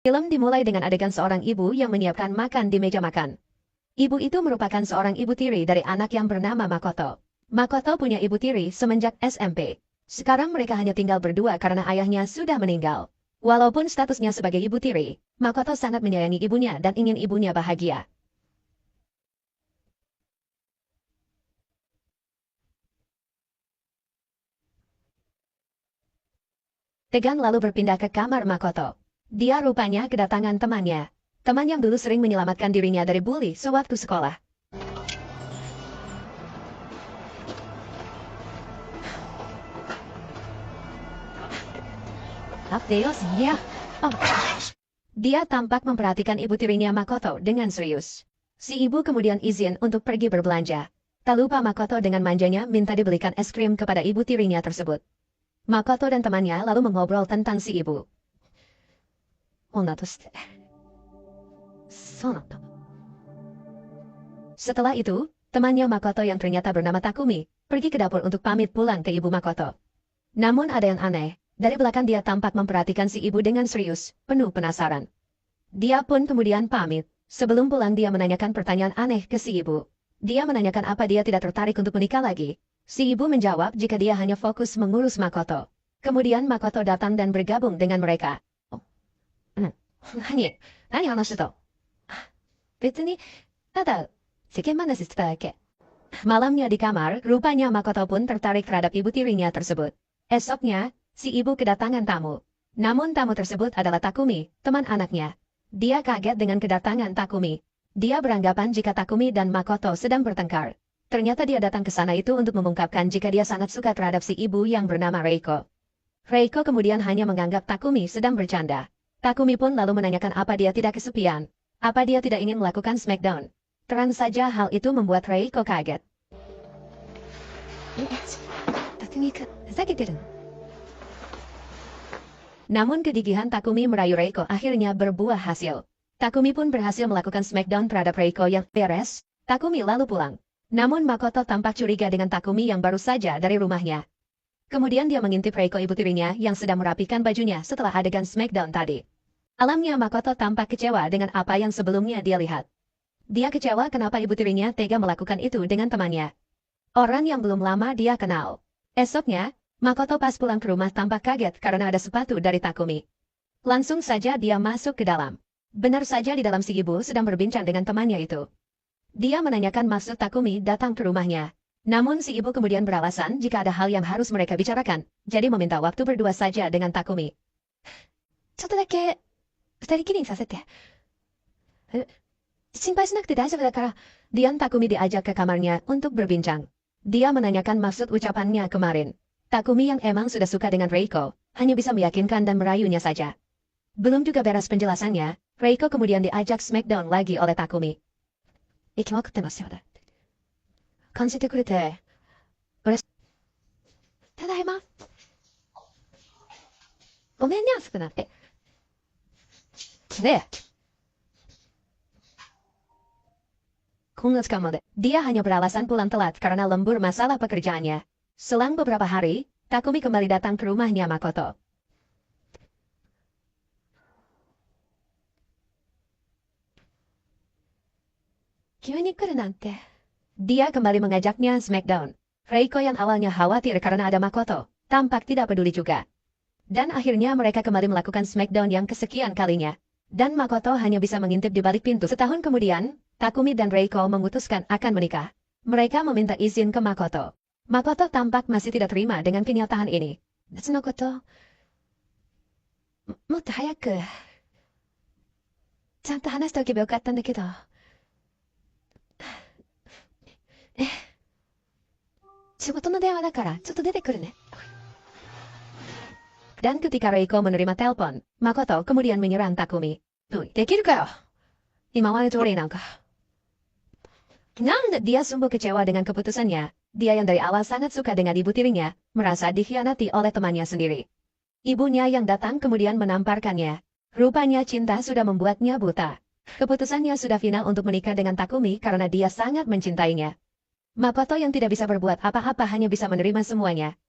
Film dimulai dengan adegan seorang ibu yang menyiapkan makan di meja makan. Ibu itu merupakan seorang ibu tiri dari anak yang bernama Makoto. Makoto punya ibu tiri semenjak SMP. Sekarang mereka hanya tinggal berdua karena ayahnya sudah meninggal. Walaupun statusnya sebagai ibu tiri, Makoto sangat menyayangi ibunya dan ingin ibunya bahagia. Tegan lalu berpindah ke kamar Makoto. Dia rupanya kedatangan temannya. Teman yang dulu sering menyelamatkan dirinya dari bully sewaktu sekolah. Dia tampak memperhatikan ibu tirinya Makoto dengan serius. Si ibu kemudian izin untuk pergi berbelanja. Tak lupa Makoto dengan manjanya minta dibelikan es krim kepada ibu tirinya tersebut. Makoto dan temannya lalu mengobrol tentang si ibu. Setelah itu, temannya Makoto yang ternyata bernama Takumi, pergi ke dapur untuk pamit pulang ke ibu Makoto. Namun ada yang aneh, dari belakang dia tampak memperhatikan si ibu dengan serius, penuh penasaran. Dia pun kemudian pamit. Sebelum pulang dia menanyakan pertanyaan aneh ke si ibu. Dia menanyakan apa dia tidak tertarik untuk menikah lagi. Si ibu menjawab jika dia hanya fokus mengurus Makoto. Kemudian Makoto datang dan bergabung dengan mereka. Malamnya di kamar, rupanya Makoto pun tertarik terhadap ibu tirinya tersebut. Esoknya, si ibu kedatangan tamu. Namun tamu tersebut adalah Takumi, teman anaknya. Dia kaget dengan kedatangan Takumi. Dia beranggapan jika Takumi dan Makoto sedang bertengkar. Ternyata dia datang ke sana itu untuk mengungkapkan jika dia sangat suka terhadap si ibu yang bernama Reiko. Reiko kemudian hanya menganggap Takumi sedang bercanda. Takumi pun lalu menanyakan apa dia tidak kesepian. Apa dia tidak ingin melakukan smackdown. Terang saja hal itu membuat Reiko kaget. Namun kegigihan Takumi merayu Reiko akhirnya berbuah hasil. Takumi pun berhasil melakukan smackdown terhadap Reiko yang beres. Takumi lalu pulang. Namun Makoto tampak curiga dengan Takumi yang baru saja dari rumahnya. Kemudian dia mengintip Reiko ibu tirinya yang sedang merapikan bajunya setelah adegan smackdown tadi. Alamnya Makoto tampak kecewa dengan apa yang sebelumnya dia lihat. Dia kecewa kenapa ibu tirinya tega melakukan itu dengan temannya. Orang yang belum lama dia kenal. Esoknya, Makoto pas pulang ke rumah tampak kaget karena ada sepatu dari Takumi. Langsung saja dia masuk ke dalam. Benar saja di dalam si ibu sedang berbincang dengan temannya itu. Dia menanyakan maksud Takumi datang ke rumahnya. Namun si ibu kemudian beralasan jika ada hal yang harus mereka bicarakan, jadi meminta waktu berdua saja dengan Takumi. Dian Takumi diajak ke kamarnya untuk berbincang. Dia menanyakan maksud ucapannya kemarin. Takumi yang emang sudah suka dengan Reiko, hanya bisa meyakinkan dan merayunya saja. Belum juga beres penjelasannya, Reiko kemudian diajak smackdown lagi oleh Takumi. Tadaima. Dia hanya beralasan pulang telat karena lembur masalah pekerjaannya. Selang beberapa hari, Takumi kembali datang ke rumahnya Makoto. Dia kembali mengajaknya smackdown. Reiko yang awalnya khawatir karena ada Makoto, tampak tidak peduli juga. Dan akhirnya mereka kembali melakukan smackdown yang kesekian kalinya. Dan Makoto hanya bisa mengintip di balik pintu. Setahun kemudian, Takumi dan Reiko memutuskan akan menikah. Mereka meminta izin ke Makoto. Makoto tampak masih tidak terima dengan kenyataan ini. Dan ketika Reiko menerima telepon, Makoto kemudian menyerang Takumi. Dia sungguh kecewa dengan keputusannya. Dia yang dari awal sangat suka dengan ibu tirinya, merasa dikhianati oleh temannya sendiri. Ibunya yang datang kemudian menamparkannya. Rupanya cinta sudah membuatnya buta. Keputusannya sudah final untuk menikah dengan Takumi karena dia sangat mencintainya. Makoto yang tidak bisa berbuat apa-apa hanya bisa menerima semuanya.